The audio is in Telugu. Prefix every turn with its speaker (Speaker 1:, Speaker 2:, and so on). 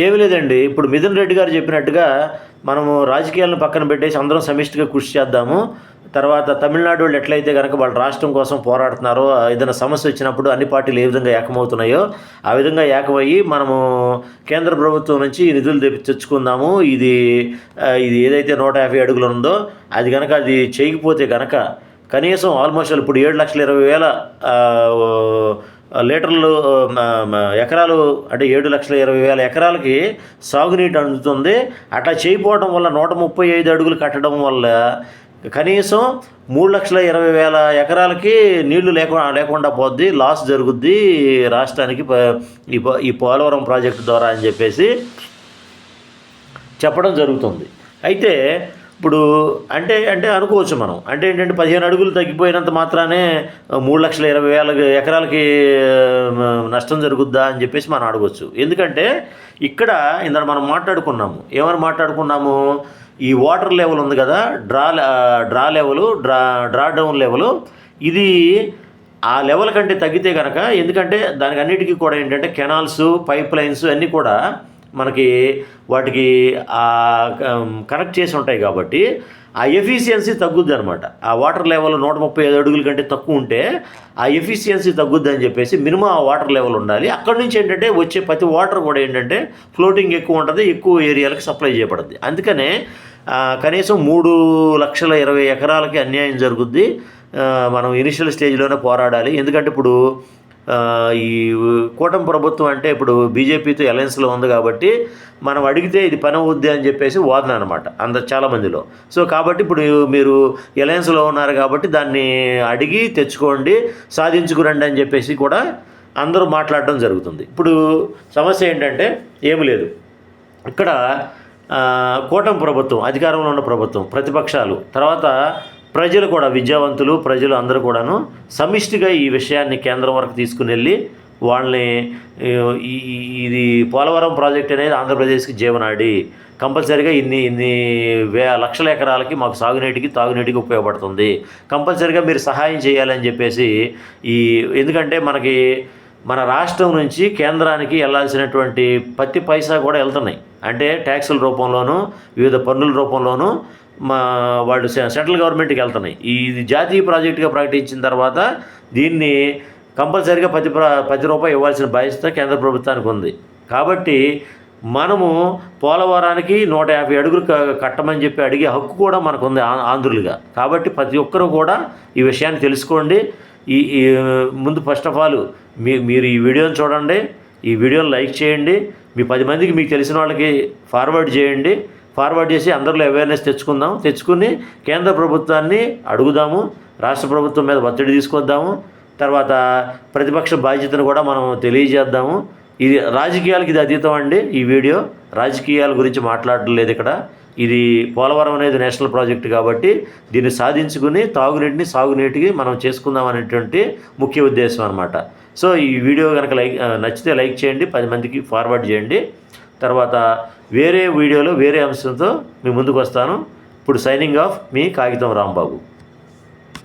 Speaker 1: ఏమి లేదండి. ఇప్పుడు మిథున్ రెడ్డి గారు చెప్పినట్టుగా మనము రాజకీయాలను పక్కన పెట్టేసి అందరం సమిష్టిగా కృషి చేద్దాము. తర్వాత తమిళనాడు వాళ్ళు ఎట్లయితే గనక వాళ్ళ రాష్ట్రం కోసం పోరాడుతున్నారో, ఏదైనా సమస్య వచ్చినప్పుడు అన్ని పార్టీలు ఏ విధంగా ఏకమవుతున్నాయో, ఆ విధంగా ఏకమయ్యి మనము కేంద్ర ప్రభుత్వం నుంచి ఈ నిధులు తెచ్చుకుందాము. ఇది ఏదైతే 150 అడుగులు ఉందో అది గనక అది చేయకపోతే గనక కనీసం ఆల్మోస్ట్ ఇప్పుడు 7,20,000 లీటర్లు ఎకరాలు అంటే 7,20,000 ఎకరాలకి సాగునీటి అందుతుంది. అట్లా చేయకపోవడం వల్ల 135 అడుగులు కట్టడం వల్ల కనీసం 3,20,000 ఎకరాలకి నీళ్లు లేకుండా పోద్ది, లాస్ జరుగుద్ది రాష్ట్రానికి ఈ పోలవరం ప్రాజెక్టు ద్వారా అని చెప్పేసి చెప్పడం జరుగుతుంది. అయితే ఇప్పుడు అంటే అంటే అనుకోవచ్చు మనం, అంటే ఏంటంటే 15 అడుగులు తగ్గిపోయినంత మాత్రానే 3,20,000 ఎకరాలకి నష్టం జరుగుద్దా అని చెప్పేసి మనం అడగవచ్చు. ఎందుకంటే ఇక్కడ ఇందాక మనం మాట్లాడుకున్నాము, ఏమని మాట్లాడుకున్నాము, ఈ వాటర్ లెవెల్ ఉంది కదా, డ్రా డౌన్ లెవెల్, ఇది ఆ లెవెల్ కంటే తగ్గితే కనుక, ఎందుకంటే దానికి అన్నిటికీ కూడా ఏంటంటే కెనాల్స్, పైప్ లైన్స్ అన్నీ కూడా మనకి వాటికి కనెక్ట్ చేసి ఉంటాయి కాబట్టి ఆ ఎఫిషియన్సీ తగ్గుద్ది అనమాట. ఆ వాటర్ లెవెల్ 135 అడుగుల కంటే తక్కువ ఉంటే ఆ ఎఫిషియన్సీ తగ్గుద్ది అని చెప్పేసి మినిమం ఆ వాటర్ లెవెల్ ఉండాలి. అక్కడి నుంచి ఏంటంటే వచ్చే ప్రతి వాటర్ కూడా ఏంటంటే ఫ్లోటింగ్ ఎక్కువ ఉంటుంది, ఎక్కువ ఏరియాలకు సప్లై చేయబడుద్ది. అందుకనే కనీసం 3,20,000 ఎకరాలకి అన్యాయం జరుగుద్ది. మనం ఇనిషియల్ స్టేజ్లోనే పోరాడాలి. ఎందుకంటే ఇప్పుడు ఈ కూటమి ప్రభుత్వం అంటే ఇప్పుడు బీజేపీతో అలయన్స్లో ఉంది కాబట్టి మనం అడిగితే ఇది పని అవుద్ది అని చెప్పేసి వాదన అనమాట చాలామందిలో. సో కాబట్టి ఇప్పుడు మీరు అలయన్స్లో ఉన్నారు కాబట్టి దాన్ని అడిగి తెచ్చుకోండి, సాధించుకురండి అని చెప్పేసి కూడా అందరూ మాట్లాడడం జరుగుతుంది. ఇప్పుడు సమస్య ఏంటంటే ఏమి లేదు, ఇక్కడ కూటమి ప్రభుత్వం, అధికారంలో ఉన్న ప్రభుత్వం, ప్రతిపక్షాలు, తర్వాత ప్రజలు కూడా, విద్యావంతులు ప్రజలు అందరూ కూడాను సమిష్టిగా ఈ విషయాన్ని కేంద్రం వరకు తీసుకుని వెళ్ళి వాళ్ళని ఇది పోలవరం ప్రాజెక్ట్ అనేది ఆంధ్రప్రదేశ్కి జీవనాడి, కంపల్సరీగా ఇన్ని లక్షల ఎకరాలకి మాకు సాగునీటికి తాగునీటికి ఉపయోగపడుతుంది, కంపల్సరీగా మీరు సహాయం చేయాలని చెప్పేసి ఎందుకంటే మన రాష్ట్రం నుంచి కేంద్రానికి వెళ్ళాల్సినటువంటి ప్రతి పైసా కూడా వెళ్తున్నాయి. అంటే ట్యాక్సుల రూపంలోనూ, వివిధ పన్నుల రూపంలోనూ వాళ్ళు సెంట్రల్ గవర్నమెంట్కి వెళ్తున్నాయి. ఇది జాతీయ ప్రాజెక్టుగా ప్రకటించిన తర్వాత దీన్ని కంపల్సరీగా ప్రతి రూపాయి ఇవ్వాల్సిన బాధ్యత కేంద్ర ప్రభుత్వానికి ఉంది. కాబట్టి మనము పోలవరానికి 150 అడుగులు కట్టమని చెప్పి అడిగే హక్కు కూడా మనకు ఉంది ఆంధ్రులుగా. కాబట్టి ప్రతి ఒక్కరూ కూడా ఈ విషయాన్ని తెలుసుకోండి. ముందు ఫస్ట్ ఆఫ్ ఆల్ మీరు ఈ వీడియోని చూడండి, ఈ వీడియోని లైక్ చేయండి, మీ 10 మందికి మీకు తెలిసిన వాళ్ళకి ఫార్వర్డ్ చేయండి. ఫార్వర్డ్ చేసి అందరిలో అవేర్నెస్ తెచ్చుకుని కేంద్ర ప్రభుత్వాన్ని అడుగుదాము, రాష్ట్ర ప్రభుత్వం మీద ఒత్తిడి తీసుకొద్దాము. తర్వాత ప్రతిపక్ష బాధ్యతను కూడా మనం తెలియజేద్దాము. ఇది రాజకీయాలకి ఇది అతీతం అండి. ఈ వీడియో రాజకీయాల గురించి మాట్లాడడం లేదు ఇక్కడ. ఇది పోలవరం అనేది నేషనల్ ప్రాజెక్ట్ కాబట్టి దీన్ని సాధించుకుని తాగునీటిని సాగునీటికి మనం చేసుకుందాం అనేటువంటి ముఖ్య ఉద్దేశం అనమాట. సో ఈ వీడియో కనుక నచ్చితే లైక్ చేయండి, 10 మందికి ఫార్వర్డ్ చేయండి. తర్వాత వేరే వీడియోలో వేరే అంశంతో మీ ముందుకు వస్తాను. ఇప్పుడు సైనింగ్ ఆఫ్, మీ కాగితం రాంబాబు.